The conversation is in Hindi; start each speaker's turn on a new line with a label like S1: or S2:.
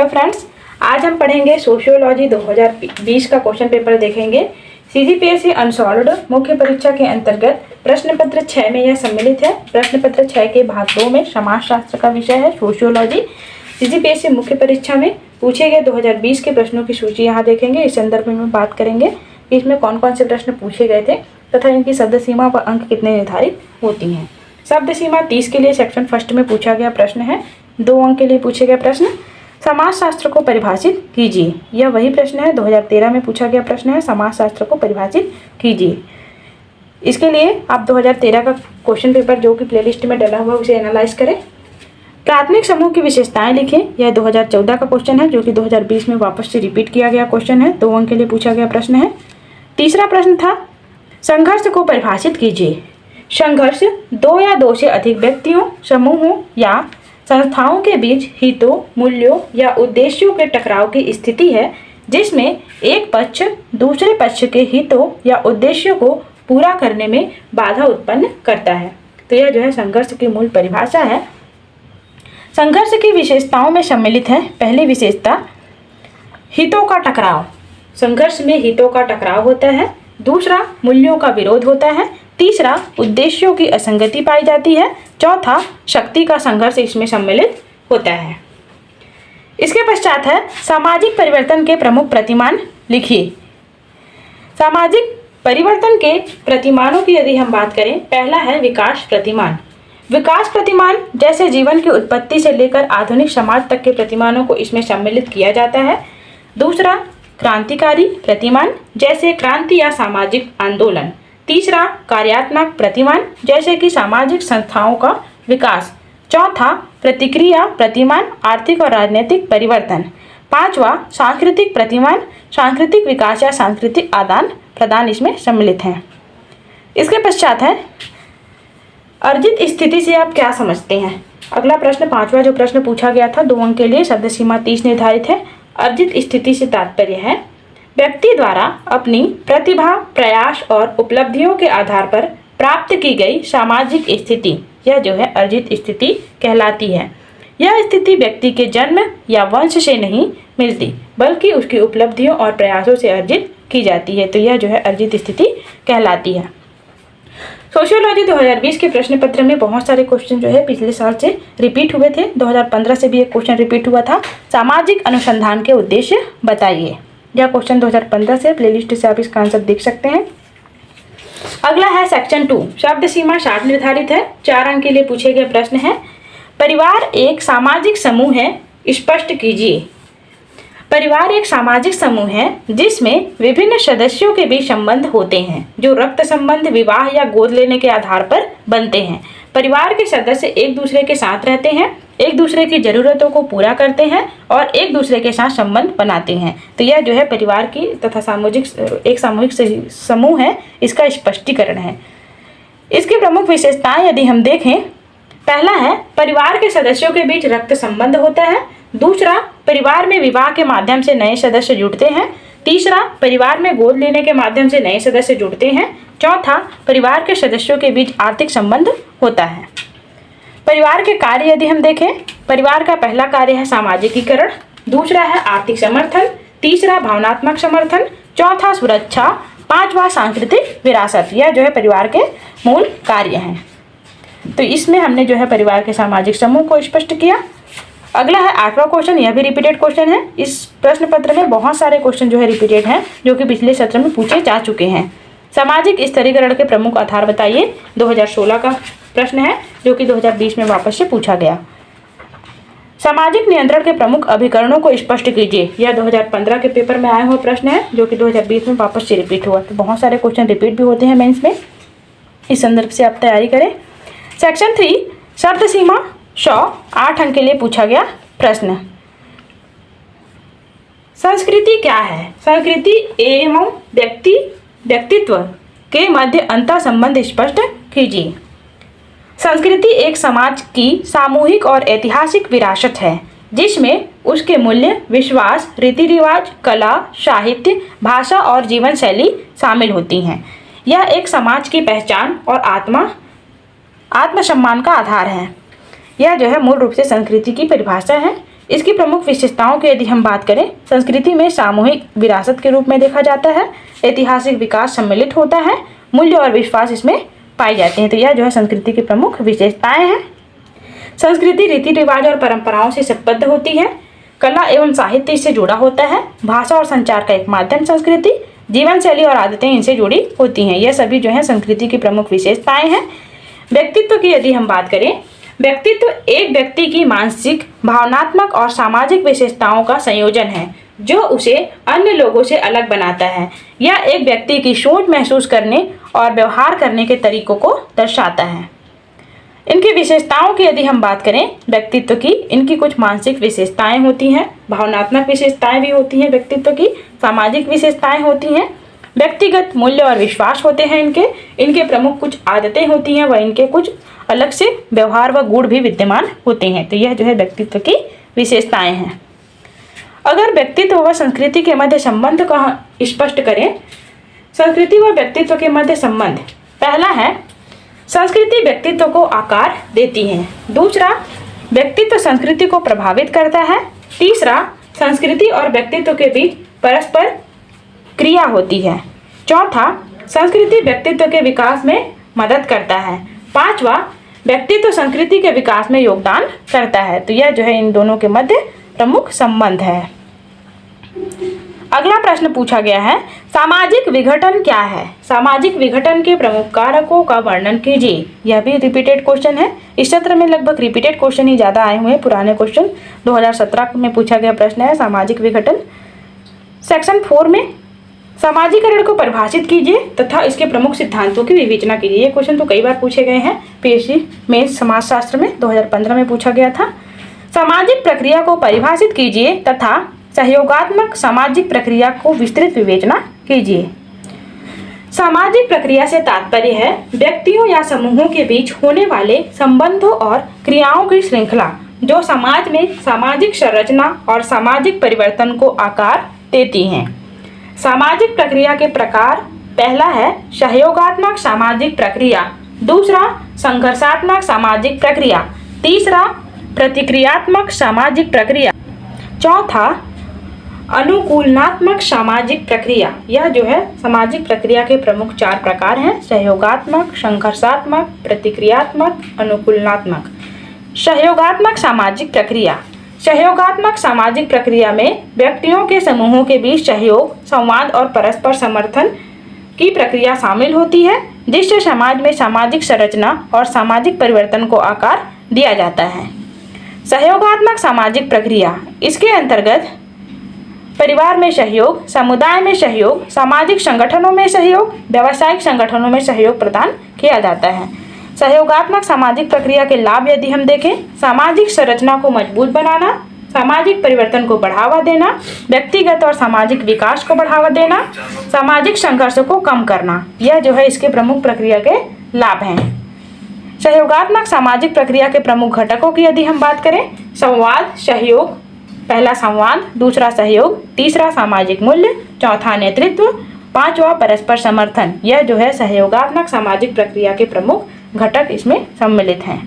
S1: हेलो फ्रेंड्स, आज हम पढ़ेंगे सोशियोलॉजी 2020 का क्वेश्चन पेपर देखेंगे। सीजीपीएससी अनसॉल्व्ड मुख्य परीक्षा के अंतर्गत प्रश्न पत्र 6 में यह सम्मिलित है। प्रश्न पत्र 6 के भाग 2 में समाजशास्त्र का विषय है सोशियोलॉजी। सीजीपीएससी मुख्य परीक्षा में पूछे गए 2020 के प्रश्नों की सूची यहाँ देखेंगे। इस संदर्भ में बात करेंगे कि इसमें कौन कौन से प्रश्न पूछे गए थे तथा इनकी शब्द सीमा व अंक कितने निर्धारित होती हैं। शब्द सीमा 30 के लिए सेक्शन फर्स्ट में पूछा गया प्रश्न है। 2 अंक के लिए पूछे गए प्रश्न, समाजशास्त्र को परिभाषित कीजिए। यह वही प्रश्न है, 2013 में पूछा गया प्रश्न है, समाजशास्त्र को परिभाषित कीजिए। इसके लिए आप 2013 का क्वेश्चन पेपर जो कि प्लेलिस्ट में डला हुआ उसे एनालाइज करें। प्राथमिक समूह की विशेषताएं लिखें। यह 2014 का क्वेश्चन है जो कि 2020 में वापस से रिपीट किया गया क्वेश्चन है। 2 अंक के लिए पूछा गया प्रश्न है। तीसरा प्रश्न था, संघर्ष को परिभाषित कीजिए। संघर्ष 2 या 2 से अधिक व्यक्तियों, समूहों या संस्थाओं के बीच हितों, मूल्यों या उद्देश्यों के टकराव की स्थिति है जिसमें एक पक्ष दूसरे पक्ष के हितों या उद्देश्यों को पूरा करने में बाधा उत्पन्न करता है। तो यह जो है संघर्ष की मूल परिभाषा है। संघर्ष की विशेषताओं में सम्मिलित है। पहली विशेषता, हितों का टकराव। संघर्ष में हितों का टकराव होता है। दूसरा, मूल्यों का विरोध होता है। तीसरा, उद्देश्यों की असंगति पाई जाती है। चौथा, शक्ति का संघर्ष इसमें सम्मिलित होता है। इसके पश्चात है, सामाजिक परिवर्तन के प्रमुख प्रतिमान लिखिए। सामाजिक परिवर्तन के प्रतिमानों की यदि हम बात करें, पहला है विकास प्रतिमान। विकास प्रतिमान जैसे जीवन की उत्पत्ति से लेकर आधुनिक समाज तक के प्रतिमानों को इसमें सम्मिलित किया जाता है। दूसरा, क्रांतिकारी प्रतिमान जैसे क्रांति या सामाजिक आंदोलन। तीसरा, कार्यात्मक प्रतिमान जैसे कि सामाजिक संस्थाओं का विकास। चौथा, प्रतिक्रिया प्रतिमान, आर्थिक और राजनीतिक परिवर्तन। पांचवा, सांस्कृतिक प्रतिमान, सांस्कृतिक विकास या सांस्कृतिक आदान प्रदान इसमें सम्मिलित हैं। इसके पश्चात है, अर्जित स्थिति से आप क्या समझते हैं। अगला प्रश्न, पांचवा जो प्रश्न पूछा गया था, 2 अंक के लिए, शब्द सीमा 30 निर्धारित है। अर्जित स्थिति से तात्पर्य है व्यक्ति द्वारा अपनी प्रतिभा, प्रयास और उपलब्धियों के आधार पर प्राप्त की गई सामाजिक स्थिति, यह जो है अर्जित स्थिति कहलाती है। यह स्थिति व्यक्ति के जन्म या वंश से नहीं मिलती बल्कि उसकी उपलब्धियों और प्रयासों से अर्जित की जाती है। तो यह जो है अर्जित स्थिति कहलाती है। सोशियोलॉजी 2020 के प्रश्न पत्र में बहुत सारे क्वेश्चन जो है पिछले साल से रिपीट हुए थे। 2015 से भी एक क्वेश्चन रिपीट हुआ था, सामाजिक अनुसंधान के उद्देश्य बताइए। यह क्वेश्चन 2015 से, प्लेलिस्ट से आप इसका आंसर देख सकते हैं। अगला है सेक्शन 2, शब्द सीमा 60 निर्धारित है। 4 अंक के लिए पूछे गए प्रश्न है, परिवार एक सामाजिक समूह है, स्पष्ट कीजिए। परिवार एक सामाजिक समूह है जिसमें विभिन्न सदस्यों के बीच संबंध होते हैं जो रक्त संबंध, विवाह या गोद लेने के आधार पर बनते हैं। परिवार के सदस्य एक दूसरे के साथ रहते हैं, एक दूसरे की जरूरतों को पूरा करते हैं और एक दूसरे के साथ संबंध बनाते हैं। तो यह जो है परिवार की तथा एक सामूहिक समूह है, इसका स्पष्टीकरण है। इसकी प्रमुख विशेषताएं यदि हम देखें, पहला है, परिवार के सदस्यों के बीच रक्त संबंध होता है। दूसरा, परिवार में विवाह के माध्यम से नए सदस्य जुड़ते हैं। तीसरा, परिवार में गोद लेने के माध्यम से नए सदस्य जुड़ते हैं। चौथा, परिवार के सदस्यों के बीच आर्थिक संबंध होता है। परिवार के कार्य यदि हम देखें, परिवार का पहला कार्य है सामाजिकीकरण। दूसरा है आर्थिक समर्थन। तीसरा, भावनात्मक समर्थन। चौथा, सुरक्षा। पांचवा, सांस्कृतिक विरासत। यह जो है परिवार के मूल कार्य हैं। तो इसमें हमने जो है परिवार के सामाजिक समूह को स्पष्ट किया। अगला है 8वां क्वेश्चन, यह भी रिपीटेड क्वेश्चन है। इस प्रश्न पत्र में बहुत सारे क्वेश्चन जो है रिपीटेड हैं जो कि पिछले सत्र में पूछे जा चुके हैं। सामाजिक स्तरीकरण के प्रमुख आधार बताइए। 2016 का प्रश्न है जो कि 2020 में वापस से पूछा गया। सामाजिक नियंत्रण के प्रमुख अभिकरणों को स्पष्ट कीजिए। यह 2015 के पेपर में आया हुआ प्रश्न है जो कि 2020 में वापस से रिपीट हुआ। तो बहुत सारे क्वेश्चन रिपीट भी होते हैं मेंस में, इस संदर्भ से आप तैयारी करें। सेक्शन 3, शब्द सीमा 100, 8 अंक के लिए पूछा गया प्रश्न, संस्कृति क्या है। संस्कृति एवं व्यक्तित्व के मध्य अंतर संबंध स्पष्ट कीजिए। संस्कृति एक समाज की सामूहिक और ऐतिहासिक विरासत है जिसमें उसके मूल्य, विश्वास, रीति रिवाज, कला, साहित्य, भाषा और जीवन शैली शामिल होती हैं। यह एक समाज की पहचान और आत्मसम्मान का आधार है। यह जो है मूल रूप से संस्कृति की परिभाषा है। इसकी प्रमुख विशेषताओं की यदि हम बात करें, संस्कृति में सामूहिक विरासत के रूप में देखा जाता है, ऐतिहासिक विकास सम्मिलित होता है, मूल्य और विश्वास इसमें पाए जाते हैं। तो यह जो है संस्कृति की प्रमुख विशेषताएं हैं। संस्कृति रीति रिवाज और परंपराओं से संबद्ध होती है, कला एवं साहित्य इससे जुड़ा होता है, भाषा और संचार का एक माध्यम संस्कृति, जीवन शैली और आदतें इनसे जुड़ी होती हैं। यह सभी जो है संस्कृति की प्रमुख विशेषताएं हैं। व्यक्तित्व की यदि हम बात करें, व्यक्तित्व एक व्यक्ति की मानसिक, भावनात्मक और सामाजिक विशेषताओं का संयोजन है जो उसे अन्य लोगों से अलग बनाता है। यह एक व्यक्ति की सोच, महसूस करने और व्यवहार करने के तरीकों को दर्शाता है। इनकी विशेषताओं की यदि हम बात करें व्यक्तित्व की, इनकी कुछ मानसिक विशेषताएं होती हैं, भावनात्मक विशेषताएं भी होती हैं व्यक्तित्व की, सामाजिक विशेषताएं होती हैं, व्यक्तिगत मूल्य और विश्वास होते हैं इनके प्रमुख कुछ आदतें होती हैं व इनके कुछ अलग से व्यवहार व गुण भी विद्यमान होते हैं। तो यह जो है व्यक्तित्व की विशेषताएं हैं। अगर व्यक्तित्व व संस्कृति के मध्य संबंध को स्पष्ट करें, संस्कृति व व्यक्तित्व के मध्य संबंध, पहला है संस्कृति व्यक्तित्व को आकार देती है, दूसरा व्यक्तित्व संस्कृति को प्रभावित करता है, तीसरा संस्कृति और व्यक्तित्व के बीच परस्पर क्रिया होती है, चौथा संस्कृति व्यक्तित्व के विकास में मदद करता है, पांचवा व्यक्तित्व संस्कृति के विकास में योगदान करता है। तो यह जो है इन दोनों के मध्य प्रमुख संबंध है। अगला प्रश्न पूछा गया है, सामाजिक विघटन क्या है? सामाजिक विघटन के प्रमुख कारकों का वर्णन कीजिए। यह भी रिपीटेड क्वेश्चन है। इस सत्र में लगभग रिपीटेड क्वेश्चन ही ज़्यादा आए हुए हैं। पुराने क्वेश्चन 2017 में पूछा गया प्रश्न है सामाजिक विघटन। सेक्शन 4 में सामाजिकरण को परिभाषित कीजिए तथा इसके प्रमुख सिद्धांतों की विवेचना कीजिए। ये क्वेश्चन तो कई बार पूछे गए हैं। पीएससी में समाजशास्त्र में 2015 में पूछा गया था। सामाजिक प्रक्रिया को परिभाषित कीजिए तथा सहयोगात्मक सामाजिक प्रक्रिया को विस्तृत विवेचना कीजिए। सामाजिक प्रक्रिया से तात्पर्य है व्यक्तियों या समूहों के बीच होने वाले संबंधों और क्रियाओं की श्रृंखला जो समाज में सामाजिक संरचना और सामाजिक परिवर्तन को आकार देती हैं। सामाजिक प्रक्रिया के प्रकार, पहला है सहयोगात्मक सामाजिक प्रक्रिया, दूसरा संघर्षात्मक सामाजिक प्रक्रिया, तीसरा प्रतिक्रियात्मक सामाजिक प्रक्रिया, चौथा अनुकूलनात्मक सामाजिक प्रक्रिया। यह जो है सामाजिक प्रक्रिया के प्रमुख 4 प्रकार हैं, सहयोगात्मक, संघर्षात्मक, प्रतिक्रियात्मक, अनुकूलनात्मक। सहयोगात्मक सामाजिक प्रक्रिया। सहयोगात्मक सामाजिक प्रक्रिया में व्यक्तियों के समूहों के बीच सहयोग, संवाद और परस्पर समर्थन की प्रक्रिया शामिल होती है जिससे समाज में सामाजिक संरचना और सामाजिक परिवर्तन को आकार दिया जाता है। सहयोगात्मक सामाजिक प्रक्रिया, इसके अंतर्गत परिवार में सहयोग, समुदाय में सहयोग, सामाजिक संगठनों में सहयोग, व्यावसायिक संगठनों में सहयोग प्रदान किया जाता है। सहयोगात्मक सामाजिक प्रक्रिया के लाभ यदि हम देखें, सामाजिक संरचना को मजबूत बनाना, सामाजिक परिवर्तन को बढ़ावा देना, व्यक्तिगत और सामाजिक विकास को बढ़ावा देना, सामाजिक संघर्ष को कम करना, यह जो है इसके प्रमुख प्रक्रिया के लाभ हैं। सहयोगात्मक सामाजिक प्रक्रिया के प्रमुख घटकों की यदि हम बात करें, संवाद, सहयोग, पहला संवाद, दूसरा सहयोग, तीसरा सामाजिक मूल्य, चौथा नेतृत्व, पांचवा परस्पर समर्थन। यह जो है सहयोगात्मक सामाजिक प्रक्रिया के प्रमुख घटक इसमें सम्मिलित हैं।